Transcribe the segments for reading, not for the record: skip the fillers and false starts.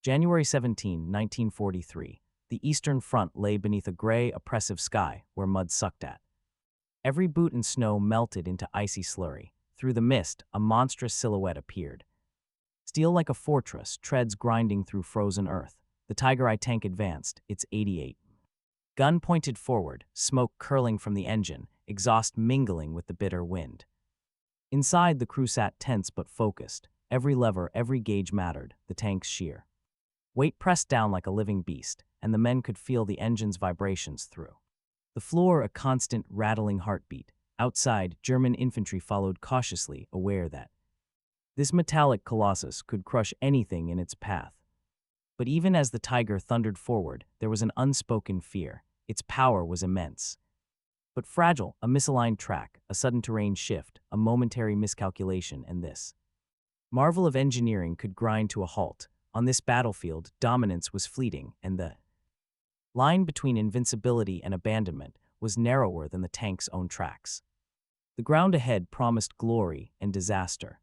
January 17, 1943. The Eastern Front lay beneath a gray, oppressive sky where mud sucked at. Every boot and snow melted into icy slurry. Through the mist, a monstrous silhouette appeared. Steel like a fortress, treads grinding through frozen earth. The Tiger I tank advanced, its 88. Gun pointed forward, smoke curling from the engine, exhaust mingling with the bitter wind. Inside, the crew sat tense but focused. Every lever, every gauge mattered, the tank's sheer weight pressed down like a living beast, and the men could feel the engine's vibrations through the floor, a constant rattling heartbeat. Outside, German infantry followed cautiously, aware that this metallic colossus could crush anything in its path. But even as the Tiger thundered forward, there was an unspoken fear. Its power was immense, but fragile. A misaligned track, a sudden terrain shift, a momentary miscalculation, and this marvel of engineering could grind to a halt. On this battlefield, dominance was fleeting, and the line between invincibility and abandonment was narrower than the tank's own tracks. The ground ahead promised glory and disaster.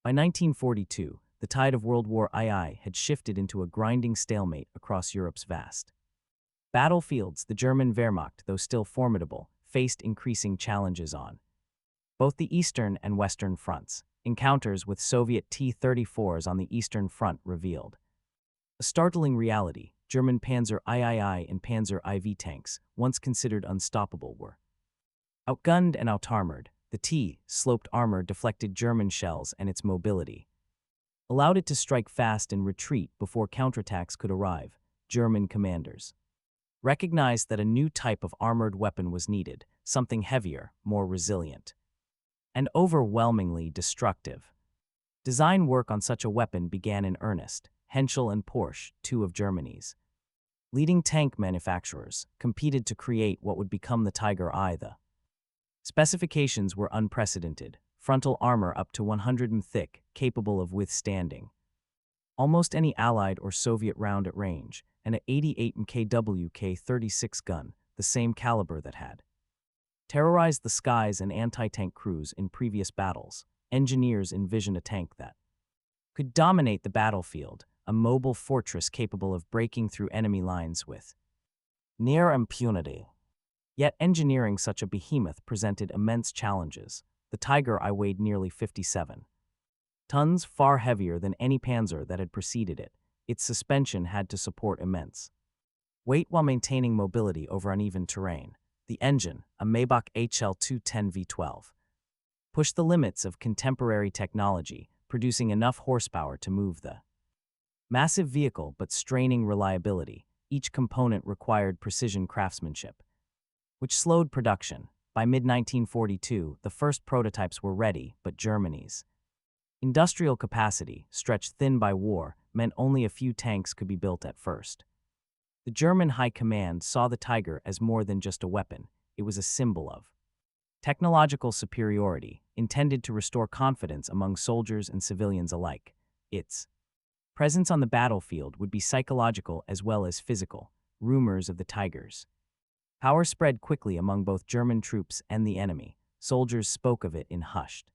By 1942, the tide of World War II had shifted into a grinding stalemate across Europe's vast battlefields. The German Wehrmacht, though still formidable, faced increasing challenges on both the Eastern and Western fronts. Encounters with Soviet T-34s on the Eastern Front revealed a startling reality. German Panzer III and Panzer IV tanks, once considered unstoppable, were outgunned and outarmored. The T-sloped armor deflected German shells, and its mobility allowed it to strike fast and retreat before counterattacks could arrive. German commanders recognized that a new type of armored weapon was needed, something heavier, more resilient, and overwhelmingly destructive. Design work on such a weapon began in earnest. Henschel and Porsche, two of Germany's leading tank manufacturers, competed to create what would become the Tiger I. The specifications were unprecedented: frontal armor up to 100 mm thick, capable of withstanding almost any Allied or Soviet round at range, and a 88 mm WK-36 gun, the same caliber that had terrorized the skies and anti-tank crews in previous battles. Engineers envisioned a tank that could dominate the battlefield, a mobile fortress capable of breaking through enemy lines with near impunity. Yet engineering such a behemoth presented immense challenges. The Tiger I weighed nearly 57 tons, far heavier than any Panzer that had preceded it. Its suspension had to support immense weight while maintaining mobility over uneven terrain. The engine, a Maybach HL210 V12, pushed the limits of contemporary technology, producing enough horsepower to move the massive vehicle but straining reliability. Each component required precision craftsmanship, which slowed production. By mid-1942, the first prototypes were ready, but Germany's industrial capacity, stretched thin by war, meant only a few tanks could be built at first. The German High Command saw the Tiger as more than just a weapon. It was a symbol of technological superiority, intended to restore confidence among soldiers and civilians alike. Its presence on the battlefield would be psychological as well as physical. Rumors of the Tiger's power spread quickly among both German troops and the enemy. Soldiers spoke of it in hushed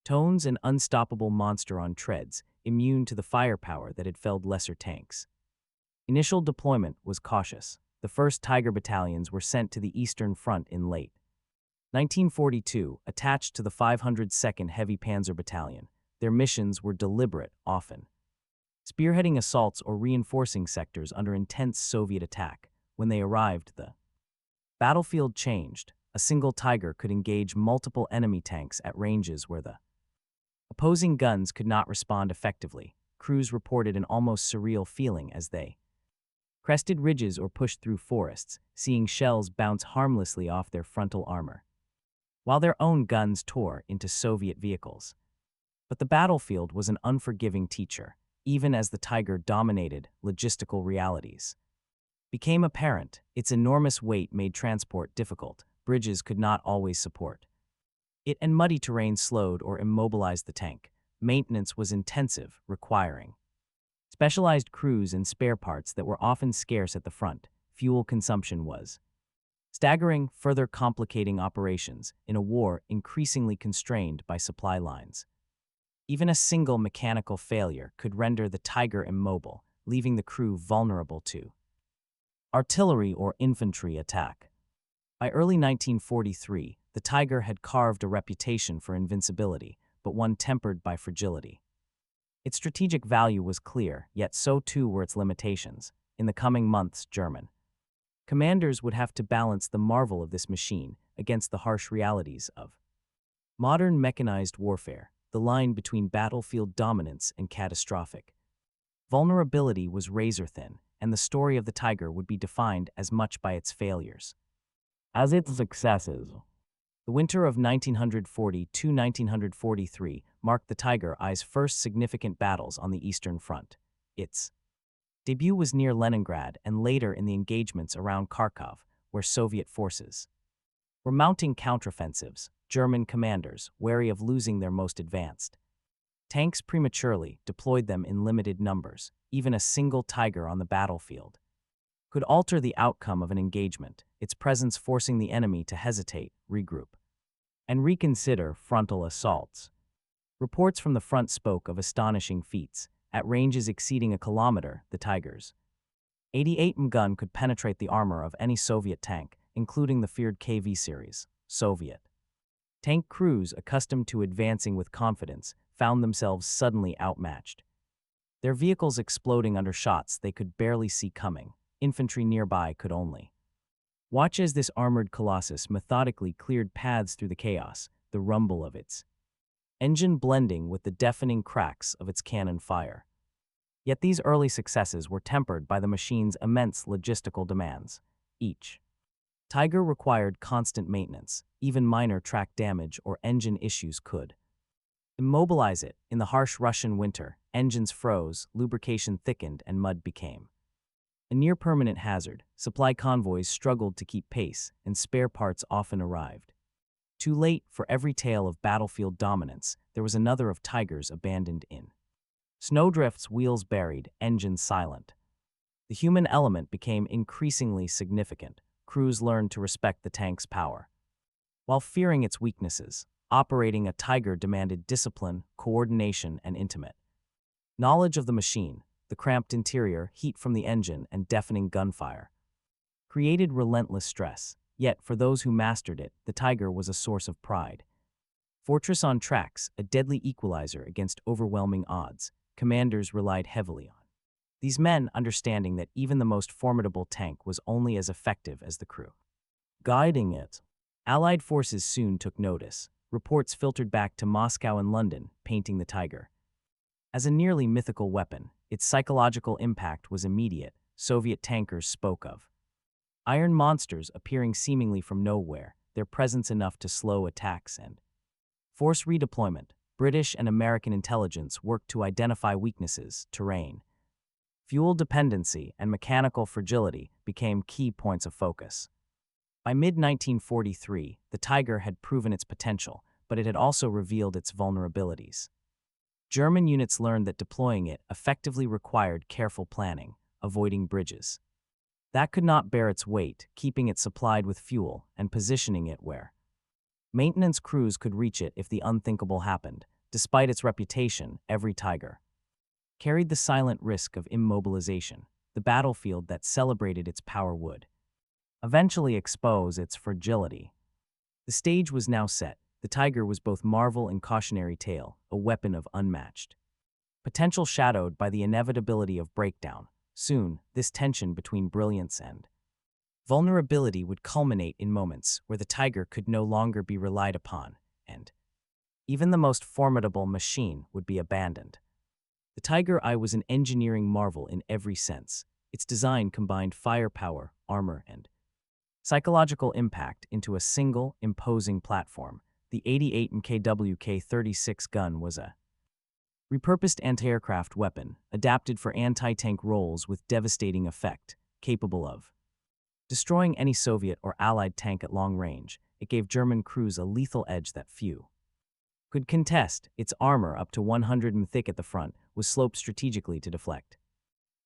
tones: an unstoppable monster on treads, immune to the firepower that had felled lesser tanks. Initial deployment was cautious. The first Tiger battalions were sent to the Eastern Front in late 1942, attached to the 502nd Heavy Panzer Battalion. Their missions were deliberate, often spearheading assaults or reinforcing sectors under intense Soviet attack. When they arrived, the battlefield changed. A single Tiger could engage multiple enemy tanks at ranges where the opposing guns could not respond effectively. Crews reported an almost surreal feeling as they crested ridges or pushed through forests, seeing shells bounce harmlessly off their frontal armor, while their own guns tore into Soviet vehicles. But the battlefield was an unforgiving teacher. Even as the Tiger dominated, logistical realities became apparent. Its enormous weight made transport difficult. Bridges could not always support it, and muddy terrain slowed or immobilized the tank. Maintenance was intensive, requiring specialized crews and spare parts that were often scarce at the front. Fuel consumption was staggering, further complicating operations in a war increasingly constrained by supply lines. Even a single mechanical failure could render the Tiger immobile. leaving the crew vulnerable to artillery or infantry attack. By early 1943, the Tiger had carved a reputation for invincibility, but one tempered by fragility. Its strategic value was clear, yet so too were its limitations. In the coming months, German commanders would have to balance the marvel of this machine against the harsh realities of modern mechanized warfare. The line between battlefield dominance and catastrophic vulnerability was razor-thin, and the story of the Tiger would be defined as much by its failures as its successes. The winter of 1940 to 1943 marked the Tiger I's first significant battles on the Eastern Front. Its debut was near Leningrad and later in the engagements around Kharkov, where Soviet forces were mounting counteroffensives. German commanders, wary of losing their most advanced tanks prematurely, deployed them in limited numbers. Even a single Tiger on the battlefield could alter the outcome of an engagement, its presence forcing the enemy to hesitate, regroup, and reconsider frontal assaults. Reports from the front spoke of astonishing feats. At ranges exceeding a kilometer, the Tiger's 88mm gun could penetrate the armor of any Soviet tank, including the feared KV series. Soviet tank crews, accustomed to advancing with confidence, found themselves suddenly outmatched. Their vehicles exploding under shots they could barely see coming. Infantry nearby could only watch as this armored colossus methodically cleared paths through the chaos, the rumble of its engine blending with the deafening cracks of its cannon fire. Yet these early successes were tempered by the machine's immense logistical demands. Each Tiger required constant maintenance. Even minor track damage or engine issues could immobilize it. In the harsh Russian winter, engines froze, lubrication thickened, and mud became a near-permanent hazard. Supply convoys struggled to keep pace, and spare parts often arrived too late. For every tale of battlefield dominance, there was another of Tigers abandoned in snowdrifts, wheels buried, engines silent. The human element became increasingly significant. Crews learned to respect the tank's power while fearing its weaknesses. Operating a Tiger demanded discipline, coordination, and intimate knowledge of the machine. The cramped interior, heat from the engine, and deafening gunfire created relentless stress. Yet, for those who mastered it, the Tiger was a source of pride. Fortress on tracks, a deadly equalizer against overwhelming odds, commanders relied heavily on these men, understanding that even the most formidable tank was only as effective as the crew guiding it. Allied forces soon took notice. Reports filtered back to Moscow and London, painting the Tiger as a nearly mythical weapon. Its psychological impact was immediate. Soviet tankers spoke of iron monsters appearing seemingly from nowhere, their presence enough to slow attacks and force redeployment. British and American intelligence worked to identify weaknesses. Terrain, fuel dependency, and mechanical fragility became key points of focus. By mid-1943, the Tiger had proven its potential, but it had also revealed its vulnerabilities. German units learned that deploying it effectively required careful planning, avoiding bridges that could not bear its weight, keeping it supplied with fuel, and positioning it where maintenance crews could reach it if the unthinkable happened. Despite its reputation, every Tiger carried the silent risk of immobilization. The battlefield that celebrated its power would eventually expose its fragility. The stage was now set. The Tiger was both marvel and cautionary tale, a weapon of unmatched potential shadowed by the inevitability of breakdown. Soon, this tension between brilliance and vulnerability would culminate in moments where the Tiger could no longer be relied upon, and even the most formidable machine would be abandoned. The Tiger I was an engineering marvel in every sense. Its design combined firepower, armor, and psychological impact into a single, imposing platform. The 88 MKWK-36 gun was a repurposed anti-aircraft weapon, adapted for anti-tank roles with devastating effect, capable of destroying any Soviet or Allied tank at long range. It gave German crews a lethal edge that few could contest. Its armor, up to 100 mm thick at the front, was sloped strategically to deflect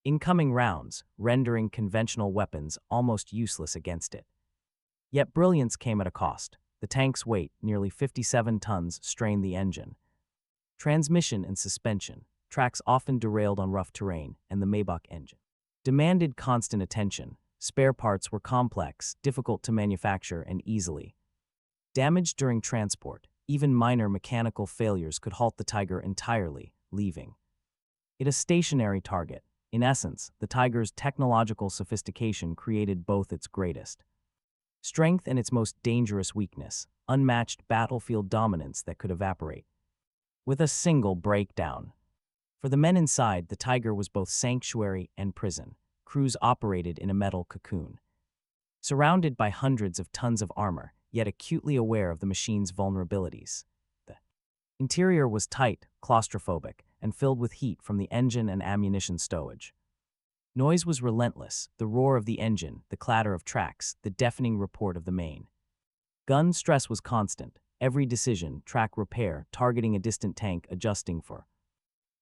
incoming rounds, rendering conventional weapons almost useless against it. Yet brilliance came at a cost. The tank's weight, nearly 57 tons, strained the engine, transmission, and suspension. tracks often derailed on rough terrain, and the Maybach engine demanded constant attention. Spare parts were complex, difficult to manufacture, and easily damaged during transport. Even minor mechanical failures could halt the Tiger entirely, leaving it a stationary target. In essence, the Tiger's technological sophistication created both its greatest strength and its most dangerous weakness, unmatched battlefield dominance that could evaporate with a single breakdown. For the men inside, the Tiger was both sanctuary and prison. Crews operated in a metal cocoon, surrounded by hundreds of tons of armor, yet acutely aware of the machine's vulnerabilities. The interior was tight, claustrophobic, and filled with heat from the engine and ammunition stowage. Noise was relentless: the roar of the engine, the clatter of tracks, the deafening report of the main gun. Stress was constant. Every decision, track repair, targeting a distant tank, adjusting for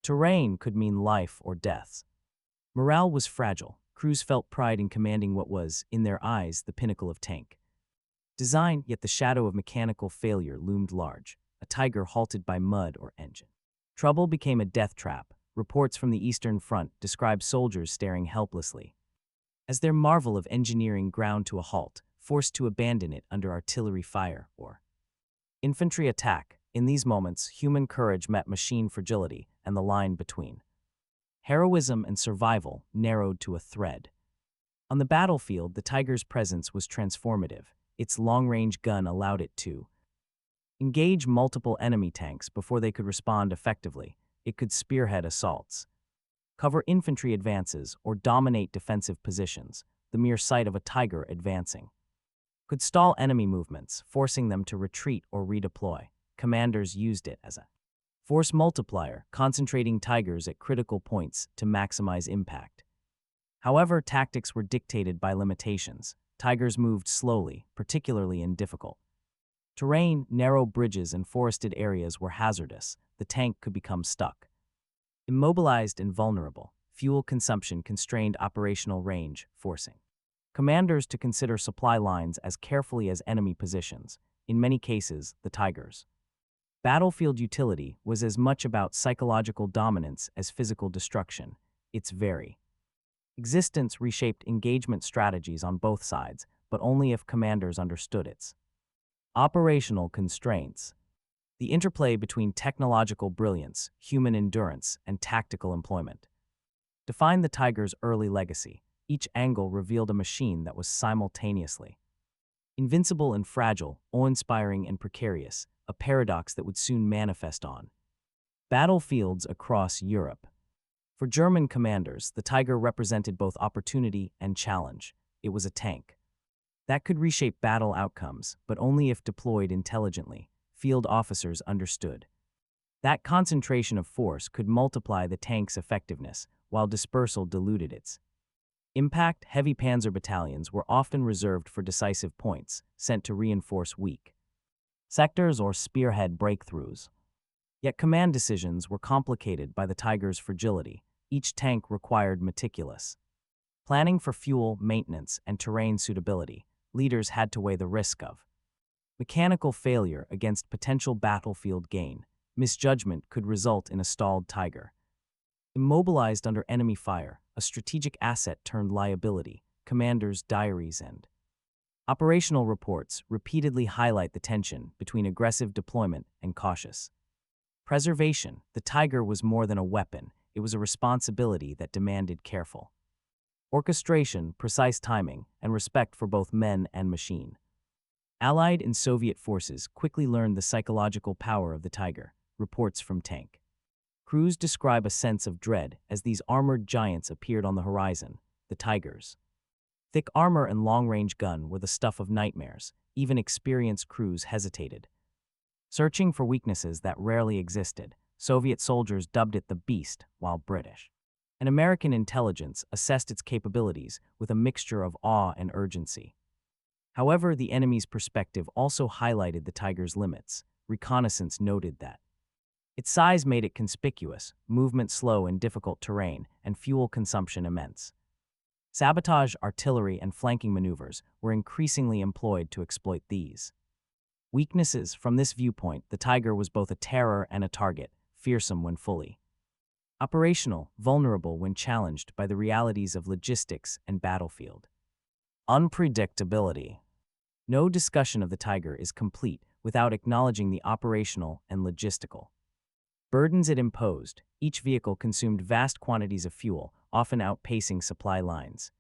terrain, could mean life or death. Morale was fragile. Crews felt pride in commanding what was, in their eyes, the pinnacle of tank design, yet the shadow of mechanical failure loomed large. A Tiger halted by mud or engine trouble became a death trap. Reports from the Eastern Front describe soldiers staring helplessly as their marvel of engineering ground to a halt, forced to abandon it under artillery fire or infantry attack. In these moments, human courage met machine fragility, and the line between heroism and survival narrowed to a thread. On the battlefield, the Tiger's presence was transformative. Its long-range gun allowed it to engage multiple enemy tanks before they could respond effectively. It could spearhead assaults, cover infantry advances, or dominate defensive positions. The mere sight of a Tiger advancing could stall enemy movements, forcing them to retreat or redeploy. Commanders used it as a force multiplier, concentrating Tigers at critical points to maximize impact. However, tactics were dictated by limitations. Tigers moved slowly, particularly in difficult terrain. Narrow bridges and forested areas were hazardous. The tank could become stuck, immobilized, and vulnerable. Fuel consumption constrained operational range, forcing commanders to consider supply lines as carefully as enemy positions. In many cases, the Tiger's battlefield utility was as much about psychological dominance as physical destruction. Its very existence reshaped engagement strategies on both sides, but only if commanders understood its operational constraints. The interplay between technological brilliance, human endurance, and tactical employment defined the Tiger's early legacy. Each angle revealed a machine that was simultaneously invincible and fragile, awe-inspiring and precarious, a paradox that would soon manifest on battlefields across Europe. For German commanders, the Tiger represented both opportunity and challenge. It was a tank that could reshape battle outcomes, but only if deployed intelligently. Field officers understood that concentration of force could multiply the tank's effectiveness, while dispersal diluted its impact. Heavy panzer battalions were often reserved for decisive points, sent to reinforce weak sectors or spearhead breakthroughs. Yet command decisions were complicated by the Tiger's fragility. Each tank required meticulous planning for fuel, maintenance, and terrain suitability. Leaders had to weigh the risk of mechanical failure against potential battlefield gain. Misjudgment could result in a stalled Tiger immobilized under enemy fire, a strategic asset turned liability. Commanders' diaries and operational reports repeatedly highlight the tension between aggressive deployment and cautious preservation. The Tiger was more than a weapon. It was a responsibility that demanded careful orchestration, precise timing, and respect for both men and machine. Allied and Soviet forces quickly learned the psychological power of the Tiger. Reports from tank crews describe a sense of dread as these armored giants appeared on the horizon. The Tiger's thick armor and long-range gun were the stuff of nightmares. Even experienced crews hesitated, searching for weaknesses that rarely existed. Soviet soldiers dubbed it the Beast, while British and American intelligence assessed its capabilities with a mixture of awe and urgency. However, the enemy's perspective also highlighted the Tiger's limits. Reconnaissance noted that its size made it conspicuous, movement slow in difficult terrain, and fuel consumption immense. Sabotage, artillery, and flanking maneuvers were increasingly employed to exploit these weaknesses. From this viewpoint, the Tiger was both a terror and a target, fearsome when fully Operational, vulnerable when challenged by the realities of logistics and battlefield. Unpredictability. No discussion of the Tiger is complete without acknowledging the operational and logistical burdens it imposed. Each vehicle consumed vast quantities of fuel, often outpacing supply lines.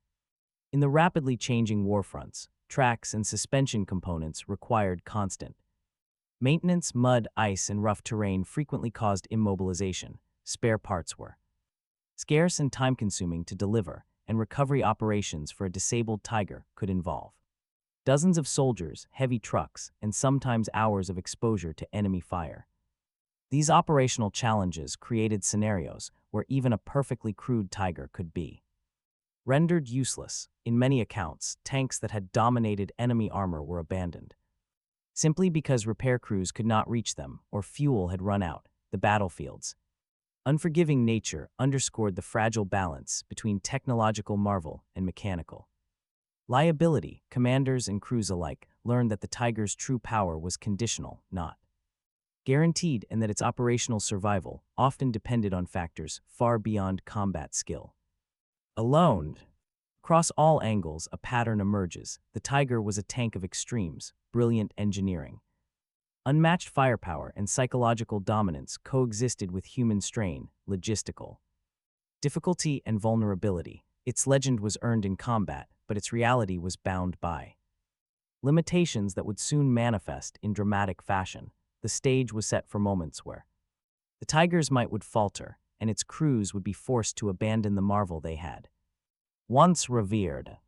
In the rapidly changing war fronts, tracks and suspension components required constant maintenance. Mud, ice, and rough terrain frequently caused immobilization. Spare parts were scarce and time-consuming to deliver, and recovery operations for a disabled Tiger could involve dozens of soldiers, heavy trucks, and sometimes hours of exposure to enemy fire. These operational challenges created scenarios where even a perfectly crewed Tiger could be rendered useless. In many accounts, tanks that had dominated enemy armor were abandoned simply because repair crews could not reach them or fuel had run out. The battlefield's unforgiving nature underscored the fragile balance between technological marvel and mechanical liability. Commanders and crews alike learned that the Tiger's true power was conditional, not guaranteed, and that its operational survival often depended on factors far beyond combat skill alone. Across all angles, a pattern emerges. The Tiger was a tank of extremes. Brilliant engineering, unmatched firepower, and psychological dominance coexisted with human strain, logistical difficulty, and vulnerability. Its legend was earned in combat, but its reality was bound by limitations that would soon manifest in dramatic fashion. The stage was set for moments where the Tiger's might would falter, and its crews would be forced to abandon the marvel they had once revered.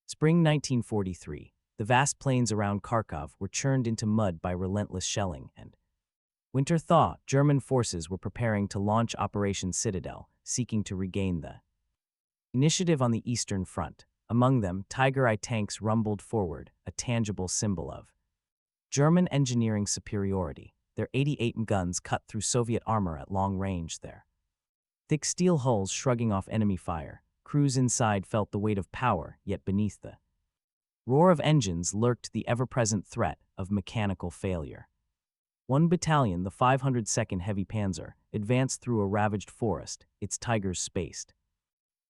Spring 1943. The vast plains around Kharkov were churned into mud by relentless shelling, and winter thaw. German forces were preparing to launch Operation Citadel, seeking to regain the initiative on the Eastern Front. Among them, Tiger I tanks rumbled forward, a tangible symbol of German engineering superiority. Their 88 guns cut through Soviet armor at long range, their thick steel hulls shrugging off enemy fire. Crews inside felt the weight of power, yet beneath the roar of engines lurked the ever-present threat of mechanical failure. One battalion, the 502nd Heavy Panzer, advanced through a ravaged forest, its Tigers spaced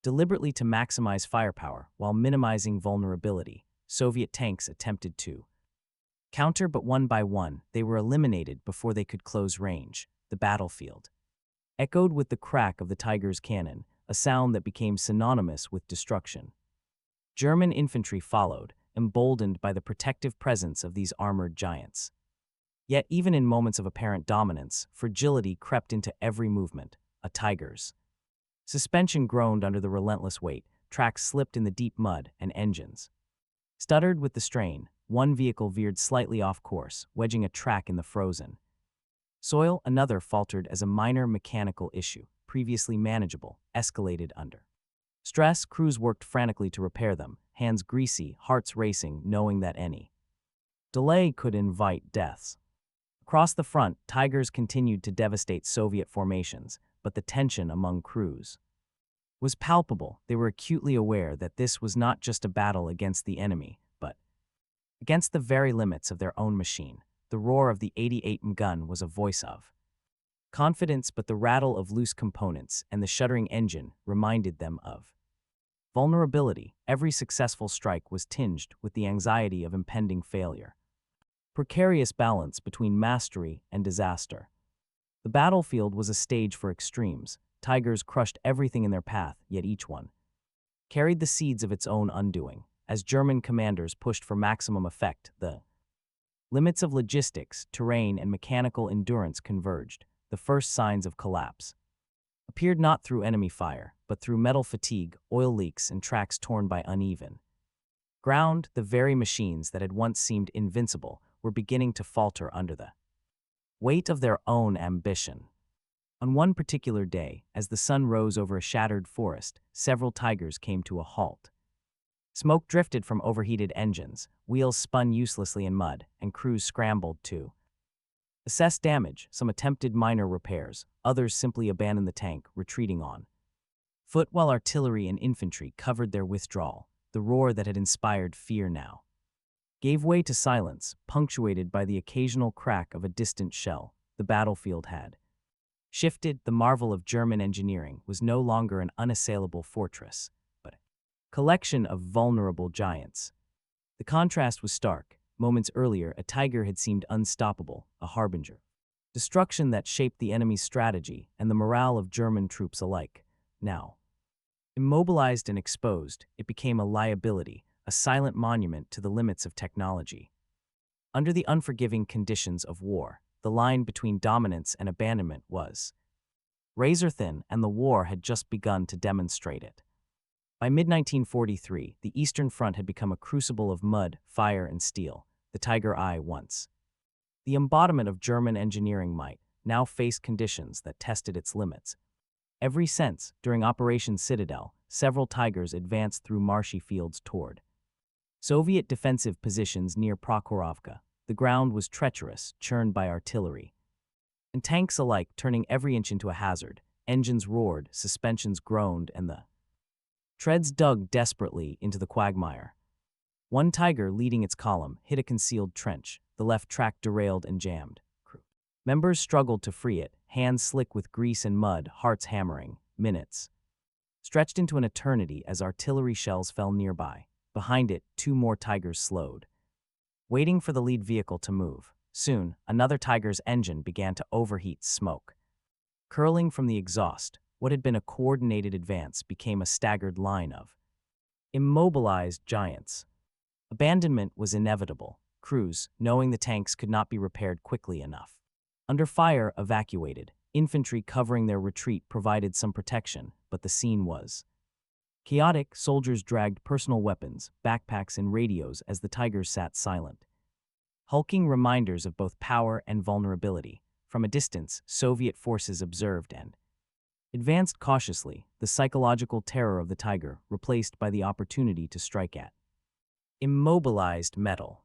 deliberately to maximize firepower while minimizing vulnerability. Soviet tanks attempted to counter, but one by one, they were eliminated before they could close range. The battlefield echoed with the crack of the Tiger's cannon, a sound that became synonymous with destruction. German infantry followed, emboldened by the protective presence of these armored giants. Yet even in moments of apparent dominance, fragility crept into every movement. A Tiger's suspension groaned under the relentless weight, tracks slipped in the deep mud, and engines stuttered with the strain. One vehicle veered slightly off course, wedging a track in the frozen soil. Another faltered as a minor mechanical issue, previously manageable, escalated under stress. Crews worked frantically to repair them, hands greasy, hearts racing, knowing that any delay could invite deaths. Across the front, Tigers continued to devastate Soviet formations, but the tension among crews was palpable. They were acutely aware that this was not just a battle against the enemy, but against the very limits of their own machine. The roar of the 88 gun was a voice of confidence, but the rattle of loose components and the shuddering engine reminded them of vulnerability. Every successful strike was tinged with the anxiety of impending failure. Precarious balance between mastery and disaster. The battlefield was a stage for extremes. Tigers crushed everything in their path, yet each one carried the seeds of its own undoing. As German commanders pushed for maximum effect, the limits of logistics, terrain, and mechanical endurance converged. The first signs of collapse appeared not through enemy fire, but through metal fatigue, oil leaks, and tracks torn by uneven ground. The very machines that had once seemed invincible were beginning to falter under the weight of their own ambition. On one particular day, as the sun rose over a shattered forest, several Tigers came to a halt. Smoke drifted from overheated engines, wheels spun uselessly in mud, and crews scrambled to assess damage. Some attempted minor repairs, others simply abandoned the tank, retreating on foot while artillery and infantry covered their withdrawal. The roar that had inspired fear now gave way to silence, punctuated by the occasional crack of a distant shell. The battlefield had shifted, the marvel of German engineering was no longer an unassailable fortress, but a collection of vulnerable giants. The contrast was stark. Moments earlier, a tiger had seemed unstoppable, a harbinger. Destruction that shaped the enemy's strategy and the morale of German troops alike. Now, immobilized and exposed, it became a liability, a silent monument to the limits of technology. Under the unforgiving conditions of war, the line between dominance and abandonment was razor-thin, and the war had just begun to demonstrate it. By mid-1943, the Eastern Front had become a crucible of mud, fire, and steel, the Tiger Eye once. The embodiment of German engineering might now faced conditions that tested its limits. Every sense, during Operation Citadel, several Tigers advanced through marshy fields toward Soviet defensive positions near Prokhorovka. The ground was treacherous, churned by artillery, and tanks alike turning every inch into a hazard. Engines roared, suspensions groaned, and the treads dug desperately into the quagmire. One Tiger, leading its column, hit a concealed trench. The left track derailed and jammed. Members struggled to free it, hands slick with grease and mud, hearts hammering. Minutes stretched into an eternity as artillery shells fell nearby. Behind it, two more Tigers slowed, waiting for the lead vehicle to move. Soon, another Tiger's engine began to overheat. Smoke curling from the exhaust. What had been a coordinated advance became a staggered line of immobilized giants. Abandonment was inevitable. Crews, knowing the tanks could not be repaired quickly enough, under fire, evacuated. Infantry covering their retreat provided some protection, but the scene was chaotic. Soldiers dragged personal weapons, backpacks, and radios as the Tigers sat silent, hulking reminders of both power and vulnerability. From a distance, Soviet forces observed and advanced cautiously, the psychological terror of the Tiger replaced by the opportunity to strike at immobilized metal.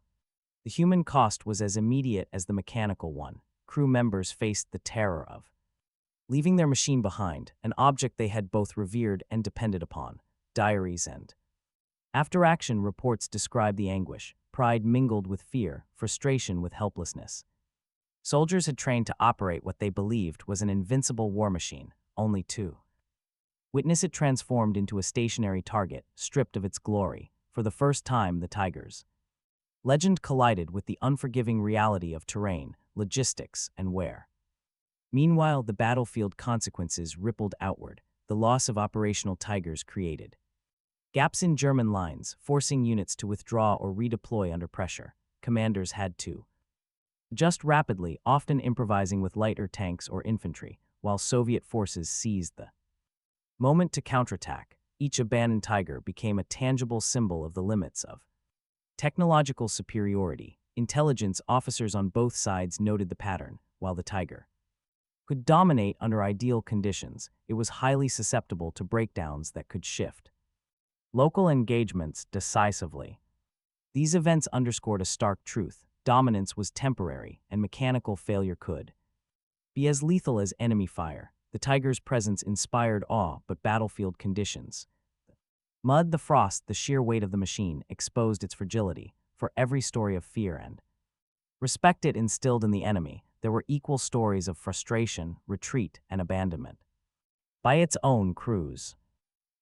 The human cost was as immediate as the mechanical one. Crew members faced the terror of leaving their machine behind, an object they had both revered and depended upon. Diaries and after-action reports describe the anguish. Pride mingled with fear, frustration with helplessness. Soldiers had trained to operate what they believed was an invincible war machine, only to witness it transformed into a stationary target, stripped of its glory. For the first time, the Tigers' legend collided with the unforgiving reality of terrain, logistics, and wear. Meanwhile, the battlefield consequences rippled outward. The loss of operational Tigers created gaps in German lines, forcing units to withdraw or redeploy under pressure. Commanders had to adjust rapidly, often improvising with lighter tanks or infantry, while Soviet forces seized the moment to counterattack. Each abandoned Tiger became a tangible symbol of the limits of technological superiority. Intelligence officers on both sides noted the pattern. While the Tiger could dominate under ideal conditions, it was highly susceptible to breakdowns that could shift local engagements decisively. These events underscored a stark truth. Dominance was temporary, and mechanical failure could be as lethal as enemy fire. The Tiger's presence inspired awe, but battlefield conditions, mud, the frost, the sheer weight of the machine, exposed its fragility. For every story of fear and respect it instilled in the enemy, there were equal stories of frustration, retreat, and abandonment by its own crews.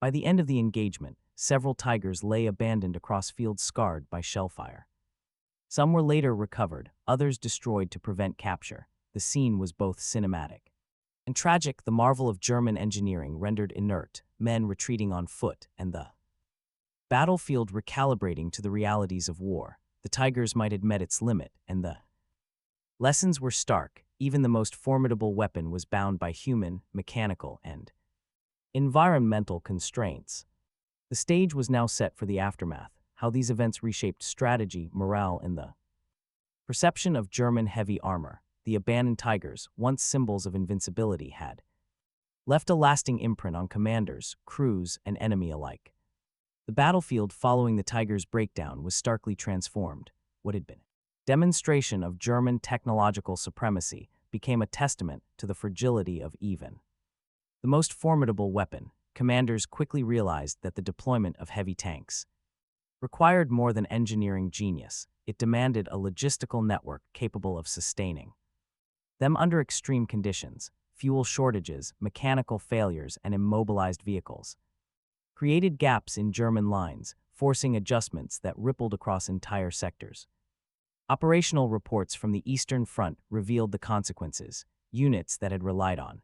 By the end of the engagement, several Tigers lay abandoned across fields scarred by shellfire. Some were later recovered, others destroyed to prevent capture. The scene was both cinematic and tragic, the marvel of German engineering rendered inert, men retreating on foot, and the battlefield recalibrating to the realities of war. The Tigers might have met its limit, and the lessons were stark. Even the most formidable weapon was bound by human, mechanical, and environmental constraints. The stage was now set for the aftermath, how these events reshaped strategy, morale, and the perception of German heavy armor. The abandoned Tigers, once symbols of invincibility, had left a lasting imprint on commanders, crews, and enemy alike. The battlefield following the Tigers' breakdown was starkly transformed. What had been a demonstration of German technological supremacy became a testament to the fragility of even the most formidable weapon. Commanders quickly realized that the deployment of heavy tanks required more than engineering genius. It demanded a logistical network capable of sustaining them under extreme conditions. fuel shortages, mechanical failures, and immobilized vehicles created gaps in German lines, forcing adjustments that rippled across entire sectors. Operational reports from the Eastern Front revealed the consequences. Units that had relied on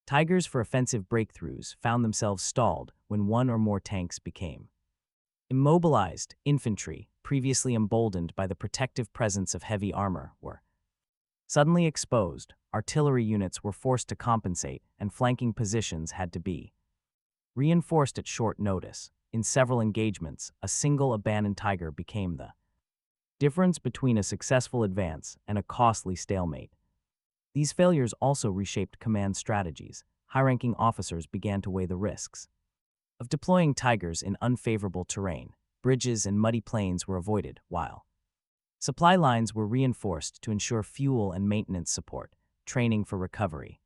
Tigers for offensive breakthroughs found themselves stalled when one or more tanks became immobilized. Infantry, previously emboldened by the protective presence of heavy armor, were suddenly exposed. Artillery units were forced to compensate, and flanking positions had to be reinforced at short notice. In several engagements, a single abandoned Tiger became the difference between a successful advance and a costly stalemate. These failures also reshaped command strategies. High-ranking officers began to weigh the risks of deploying Tigers in unfavorable terrain. Bridges and muddy plains were avoided, while supply lines were reinforced to ensure fuel and maintenance support. Training for recovery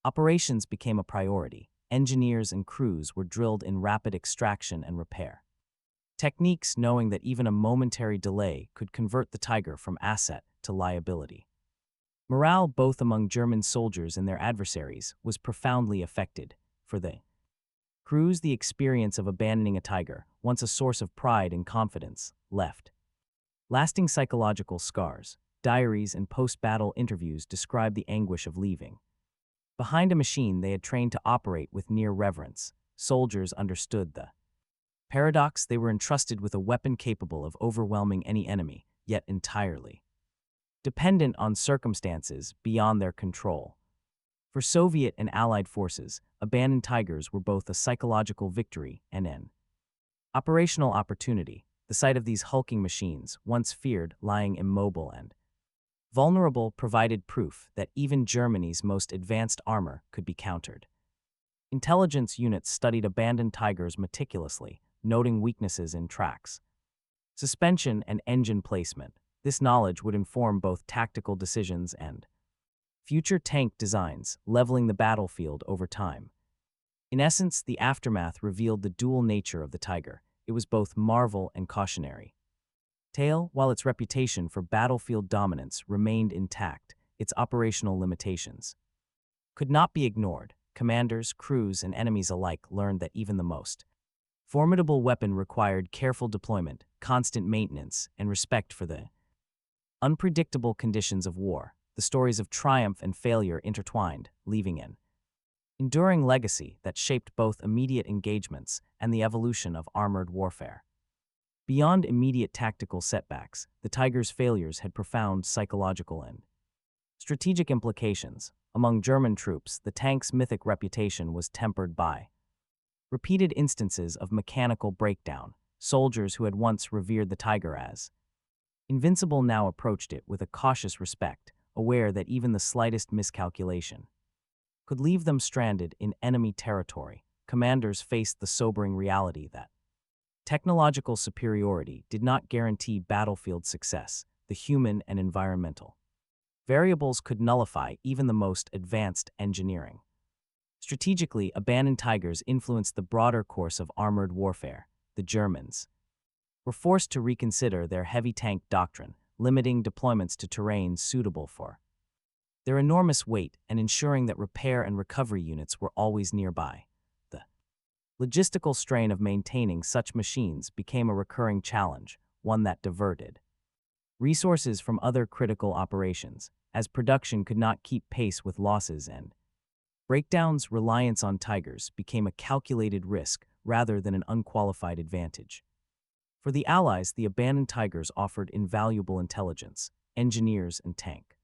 operations became a priority. Engineers and crews were drilled in rapid extraction and repair techniques, knowing that even a momentary delay could convert the Tiger from asset to liability. Morale, both among German soldiers and their adversaries, was profoundly affected. For the crews, the experience of abandoning a Tiger, once a source of pride and confidence, left lasting psychological scars. Diaries and post-battle interviews describe the anguish of leaving behind a machine they had trained to operate with near reverence. Soldiers understood the paradox. They were entrusted with a weapon capable of overwhelming any enemy, yet entirely dependent on circumstances beyond their control. For Soviet and Allied forces, abandoned Tigers were both a psychological victory and an operational opportunity. The sight of these hulking machines, once feared, lying immobile and vulnerable, provided proof that even Germany's most advanced armor could be countered. Intelligence units studied abandoned Tigers meticulously, noting weaknesses in tracks, suspension, and engine placement. This knowledge would inform both tactical decisions and future tank designs, leveling the battlefield over time. In essence, the aftermath revealed the dual nature of the Tiger. It was both marvel and cautionary tale. While its reputation for battlefield dominance remained intact, its operational limitations could not be ignored. Commanders, crews, and enemies alike learned that even the most formidable weapon required careful deployment, constant maintenance, and respect for the unpredictable conditions of war. The stories of triumph and failure intertwined, leaving an enduring legacy that shaped both immediate engagements and the evolution of armored warfare. Beyond immediate tactical setbacks, the Tiger's failures had profound psychological and strategic implications. Among German troops, the tank's mythic reputation was tempered by repeated instances of mechanical breakdown. Soldiers who had once revered the Tiger as invincible now approached it with a cautious respect, aware that even the slightest miscalculation could leave them stranded in enemy territory. Commanders faced the sobering reality that technological superiority did not guarantee battlefield success. The human and environmental variables could nullify even the most advanced engineering. Strategically, abandoned Tigers influenced the broader course of armored warfare. The Germans were forced to reconsider their heavy tank doctrine, limiting deployments to terrain suitable for their enormous weight and ensuring that repair and recovery units were always nearby. The logistical strain of maintaining such machines became a recurring challenge, one that diverted resources from other critical operations, as production could not keep pace with losses and breakdowns. Reliance on Tigers became a calculated risk rather than an unqualified advantage. For the Allies, the abandoned Tigers offered invaluable intelligence. Engineers and tank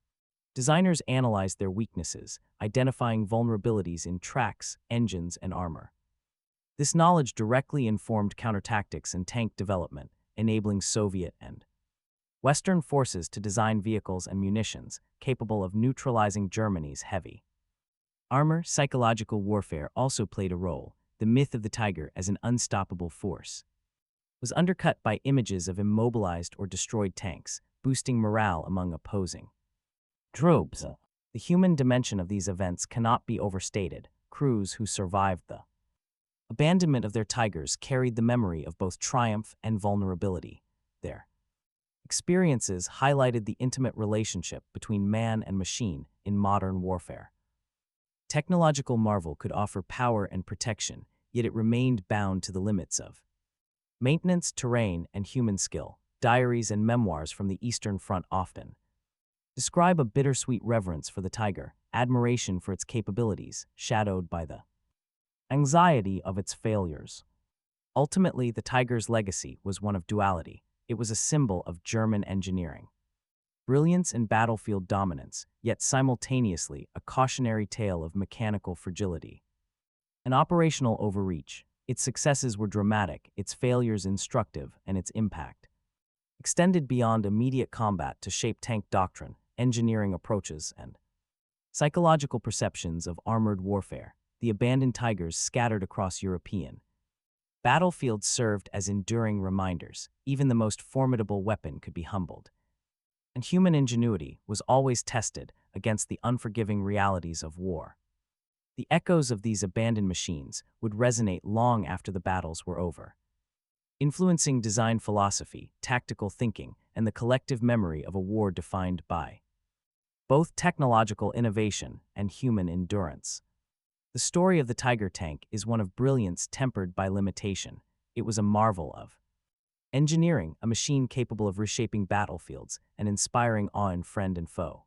designers analyzed their weaknesses, identifying vulnerabilities in tracks, engines, and armor. This knowledge directly informed countertactics and tank development, enabling Soviet and Western forces to design vehicles and munitions capable of neutralizing Germany's heavy armor. Psychological warfare also played a role. The myth of the Tiger as an unstoppable force was undercut by images of immobilized or destroyed tanks, boosting morale among opposing troops. The human dimension of these events cannot be overstated. Crews who survived the abandonment of their Tigers carried the memory of both triumph and vulnerability. Their experiences highlighted the intimate relationship between man and machine in modern warfare. Technological marvel could offer power and protection, yet it remained bound to the limits of maintenance, terrain, and human skill. Diaries and memoirs from the Eastern Front often describe a bittersweet reverence for the tiger, admiration for its capabilities, shadowed by the anxiety of its failures. Ultimately, the tiger's legacy was one of duality. It was a symbol of German engineering, brilliance and battlefield dominance, yet simultaneously a cautionary tale of mechanical fragility. An operational overreach. Its successes were dramatic, its failures instructive, and its impact extended beyond immediate combat to shape tank doctrine, engineering approaches, and psychological perceptions of armored warfare. The abandoned tigers scattered across European battlefields served as enduring reminders. Even the most formidable weapon could be humbled, and human ingenuity was always tested against the unforgiving realities of war. The echoes of these abandoned machines would resonate long after the battles were over, influencing design philosophy, tactical thinking, and the collective memory of a war defined by both technological innovation and human endurance. The story of the Tiger tank is one of brilliance tempered by limitation. It was a marvel of engineering, a machine capable of reshaping battlefields and inspiring awe in friend and foe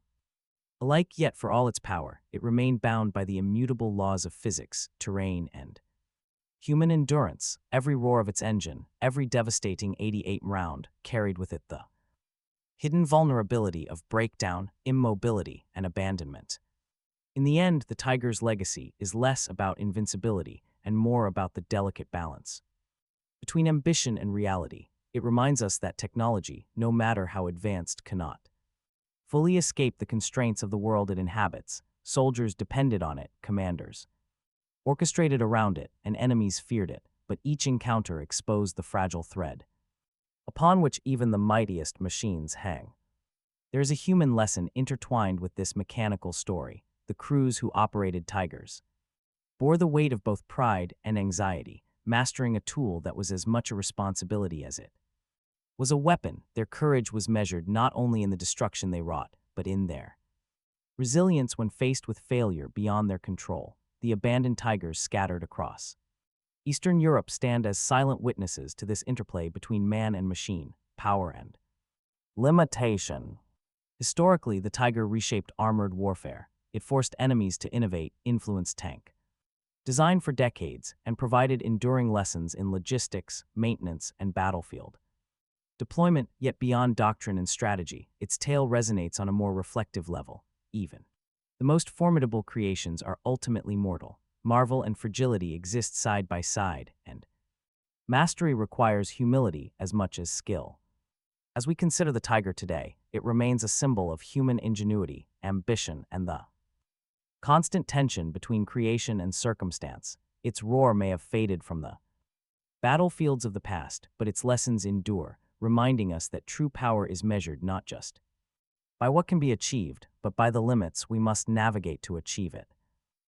alike, yet for all its power, it remained bound by the immutable laws of physics, terrain, and human endurance. Every roar of its engine, every devastating 88 round, carried with it the hidden vulnerability of breakdown, immobility, and abandonment. In the end, the Tiger's legacy is less about invincibility and more about the delicate balance between ambition and reality. It reminds us that technology, no matter how advanced, cannot fully escape the constraints of the world it inhabits. Soldiers depended on it, commanders orchestrated around it, and enemies feared it, but each encounter exposed the fragile thread upon which even the mightiest machines hang. There is a human lesson intertwined with this mechanical story. The crews who operated Tigers bore the weight of both pride and anxiety, mastering a tool that was as much a responsibility as it was a weapon. Their courage was measured not only in the destruction they wrought, but in their resilience when faced with failure beyond their control. The abandoned Tigers scattered across Eastern Europe stand as silent witnesses to this interplay between man and machine, power and limitation. Historically, the Tiger reshaped armored warfare. It forced enemies to innovate, influenced tank design for decades, and provided enduring lessons in logistics, maintenance, and battlefield deployment. Yet beyond doctrine and strategy, its tale resonates on a more reflective level. Even the most formidable creations are ultimately mortal. Marvel and fragility exist side by side, and mastery requires humility as much as skill. As we consider the Tiger today, it remains a symbol of human ingenuity, ambition, and the constant tension between creation and circumstance. Its roar may have faded from the battlefields of the past, but its lessons endure, reminding us that true power is measured not just by what can be achieved, but by the limits we must navigate to achieve it.